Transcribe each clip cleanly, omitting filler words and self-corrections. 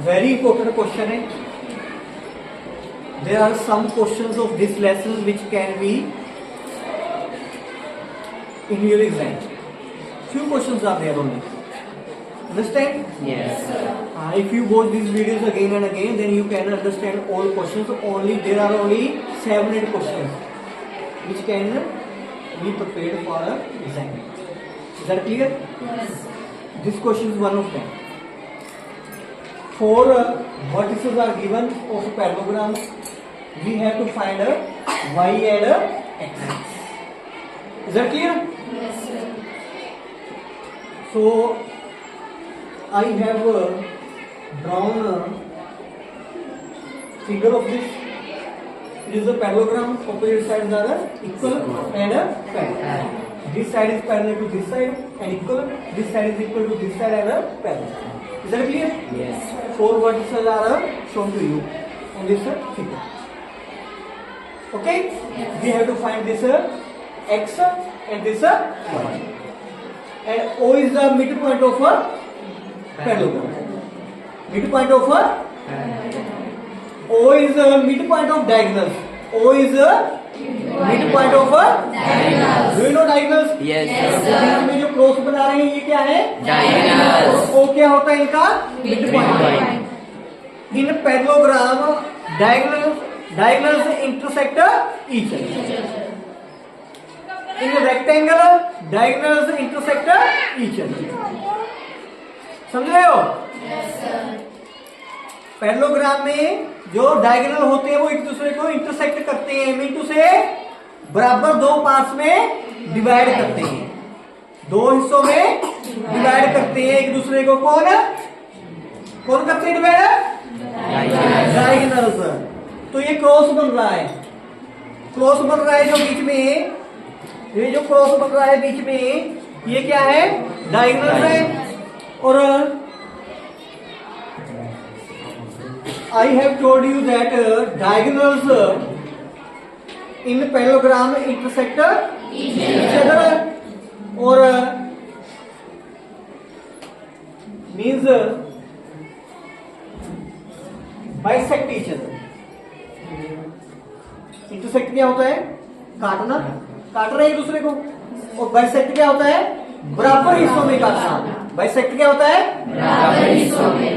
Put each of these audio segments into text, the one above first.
Very important question है. There are some questions of this lesson which can be in your exam. Few questions are there only. Understand? Yes. If you watch these videos again and again, then you can understand all questions. Only there are only 7-8 questions which can be prepared for an exam. Is that clear? Yes. This question is one of them. For vertices are given of a parallelogram, we have to find a y and a x. Is that clear? Yes, sir. So I have drawn a figure of this. It is a parallelogram. Opposite sides are equal and a parallel. This side is parallel to this side and equal. This side is equal to this side and a parallel. Is that clear? Yes. 4 vertices are shown to you on this figure. Okay? Yes. We have to find this x and this y. And O is the midpoint of a parallelogram. Midpoint of a O is the midpoint of diagonals. O is the midpoint of a Diagonals. Do you know diagonals? Yes, Yes, sir. तो इसमें जो cross बना रहे हैं ये क्या है? Diagonals. O क्या होता है इनका? Midpoint. In parallelogram, diagonals intersect each other. In a rectangle, diagonals intersect each other. समझ रहे हो? Yes, sir. पैरेललोग्राम में जो डायगोनल होते हैं वो एक दूसरे को इंटरसेक्ट करते हैं, मीन से बराबर 2 पार्ट्स में डिवाइड करते हैं, 2 हिस्सों में डिवाइड करते हैं एक दूसरे को. कौन करते हैं डिवाइड? डायगोनल्स. तो ये क्रॉस बन रहा है, जो बीच में, ये जो क्रॉस बन रहा है बीच में, ये क्या है? डायगोनल्स है. और I have told you that diagonals in parallelogram intersect each other, or means bisect each other. Intersect क्या होता है? काट रहे हैं एक दूसरे को. और bisect क्या होता है? बराबर हिस्सों में काटना. Bisect क्या होता है? बराबर हिस्सों में.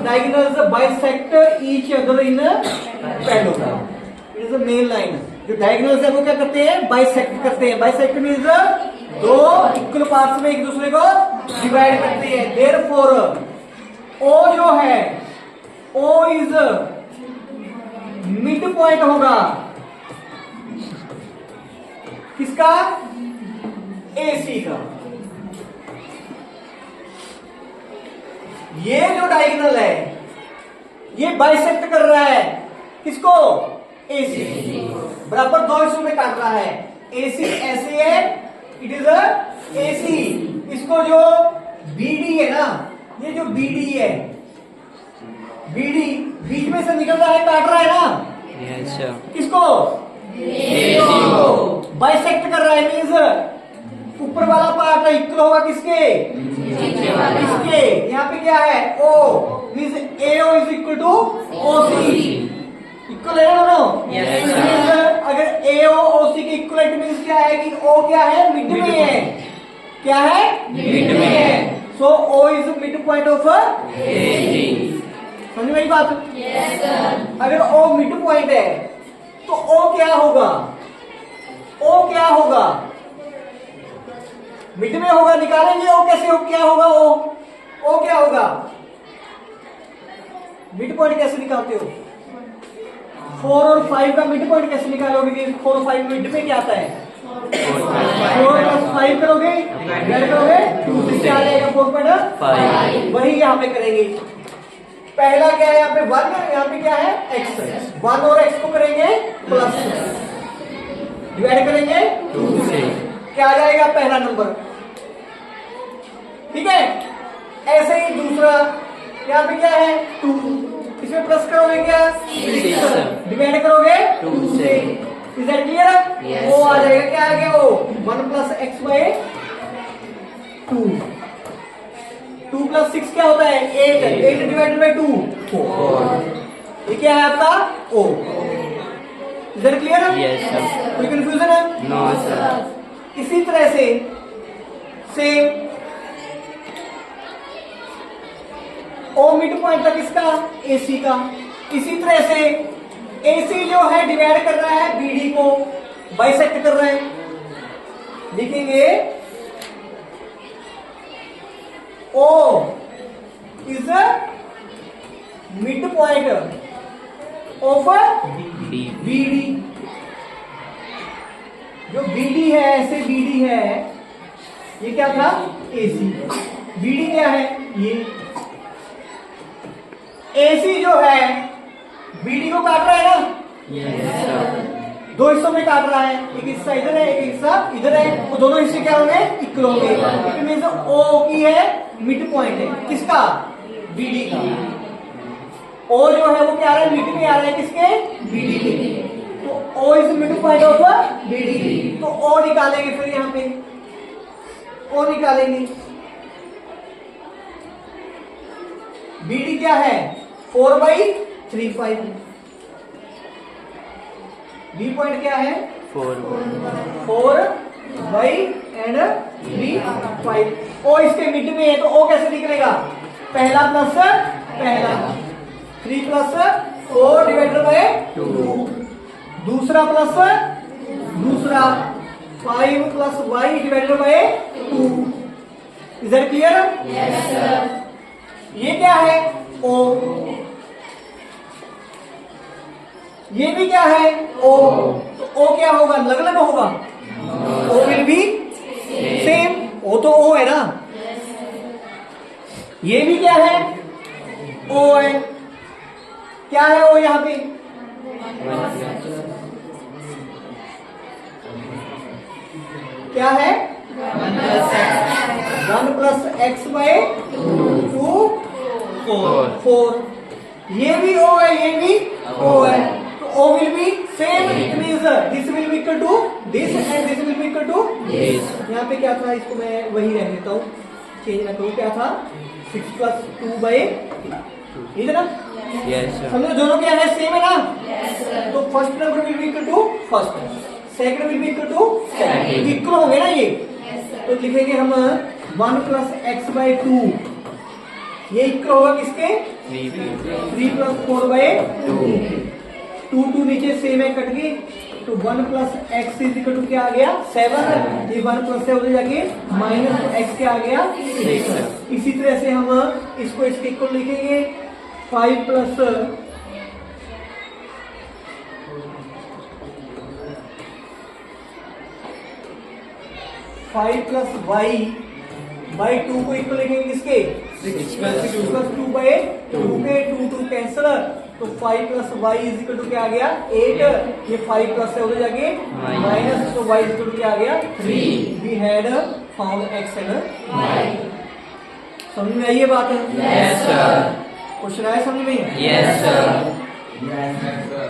Diagonals bisect each other in parallelogram. It is the main line. जो diagonals है वो क्या करते हैं? Bisect करते हैं. Bisect means 2 equal parts में एक दूसरे को डिवाइड करते हैं. Therefore, O जो है, O is midpoint होगा किसका? AC का. ये जो डायगोनल है ये बाइसेक्ट कर रहा है किसको? AC. बराबर 2 हिस्सों में काट रहा है. AC ऐसे है, इट इज AC. इसको जो BD है ना, ये जो BD है, BD बीच में से निकल रहा है, काट रहा है ना. Yes, sir. किसको? बाइसेक्ट कर रहा है, मीन्स ऊपर वाला पार्ट इक्वल होगा किसके? इसके. यहाँ पे क्या है? O means AO is equal to OC. Equal है ना दोनों? Yes, sir. अगर AO OC के इक्वल मीन्स क्या है कि O क्या है? मिड में है. क्या है? मिड में है. सो O is mid point of AC. समझ में आई बात? Yes, sir. अगर O मिड पॉइंट है तो O क्या होगा? O क्या होगा? मिड में होगा. निकालेंगे O कैसे हो? क्या होगा O क्या होगा? मिड पॉइंट कैसे निकालते हो? 4 और 5 का मिड पॉइंट कैसे निकालोगे? 4 और 5 मिड में क्या आता है? 4 + 5 करोगे, ऐड करोगे 2 से क्या आ जाएगा? 4.5. वही यहाँ पे करेंगे. पहला क्या है? यहाँ पे 1, यहाँ पे क्या है? x. 1 और x को करेंगे प्लस, डिवाइड करेंगे 2 से, क्या आ जाएगा? पहला नंबर. ठीक है. ऐसे ही दूसरा, यहाँ पे क्या है? 2. इसमें प्लस करोगे क्या? 6. डिवाइड करोगे 2 से. Is that clear? Yes, वो आ sir. जाएगा. क्या आ गया? वो 1 + x/2. 2 प्लस 6 क्या होता है 8, 8 डिवाइडेड बाई 2 4। ये क्या है आपका O। Is that clear? Yes, sir. कोई कंफ्यूजन है? No, sir. इसी तरह से सेम O मिड पॉइंट तक इसका AC का। इसी तरह से AC जो है डिवाइड कर रहा है BD को, बाइसेक्ट कर रहा है। लिखेंगे O is mid point of D. BD। जो BD है, ऐसे BD है, ये क्या था AC। BD क्या है ये, AC जो है BD को काट रहा है ना, Yes, sir. दो हिस्सों में काट रहा है, एक हिस्सा इधर है एक हिस्सा इधर है, वो दोनों हिस्से क्या होंगे इक्वल होंगे। इट मींस O की है मिड पॉइंट है, किसका BD का। O जो है वो क्या आ रहा है मिड में आ रहा है, किसके BD के। तो O is mid point of BD। तो O निकालेंगे फिर यहाँ पे O निकालेंगे। BD क्या है 4/3/5। B पॉइंट क्या है 4. 4/3/5। O इसके मिड में है तो O कैसे निकलेगा, पहला प्लस पहला, 3 प्लस 4 डिवाइडेड बाय 2, दूसरा प्लस दूसरा 5 plus y divided by 2। Is that clear? Yes, sir. ये क्या है O, ये भी क्या है O। तो O क्या होगा, अलग अलग होगा। O will be same, O तो O है ना। ये भी क्या है O है, क्या है O यहाँ पे, क्या है 1 प्लस एक्स बाय 2 4। ये भी O है ये भी O है, तो O will be same. It means this will be equal to this and this will be equal to this. यहाँ पे क्या था, इसको मैं वही रहने देता हूँ, चेंज ना करूँ। क्या था 6 प्लस 2/2, ठीक है ना। Yes, sir. समझो दोनों क्या है सेम है ना। Yes, sir. तो first number will be equal to first, second will be equal to second, equal होंगे ना ये। तो लिखेंगे हम 1 प्लस एक्स बाय 2, ये इक्वल होगा किसके 3 प्लस 4/2। 2 नीचे सेम है कट गई, तो 1 plus X is equal to क्या आ गया 7। ये 1 प्लस से उधर जाके माइनस एक्स क्या आ गया 6। इसी तरह से हम इसको इसके इक्वल लिखेंगे 5 प्लस 5 प्लस वाई बाई 2 को इक्वल लिखेंगे किसके 6 प्लस 2/2 के 2 कैंसल, तो 5 plus Y is equal to क्या आ गया 8। ये 5 प्लस से उधर जाके माइनस, तो वाई इज इक्वल टू क्या आ गया 3। We had found X and Y. समझ में आई ये बात? Yes, sir. क्वेश्चन आया समझ में? Yes, sir. Yes, sir.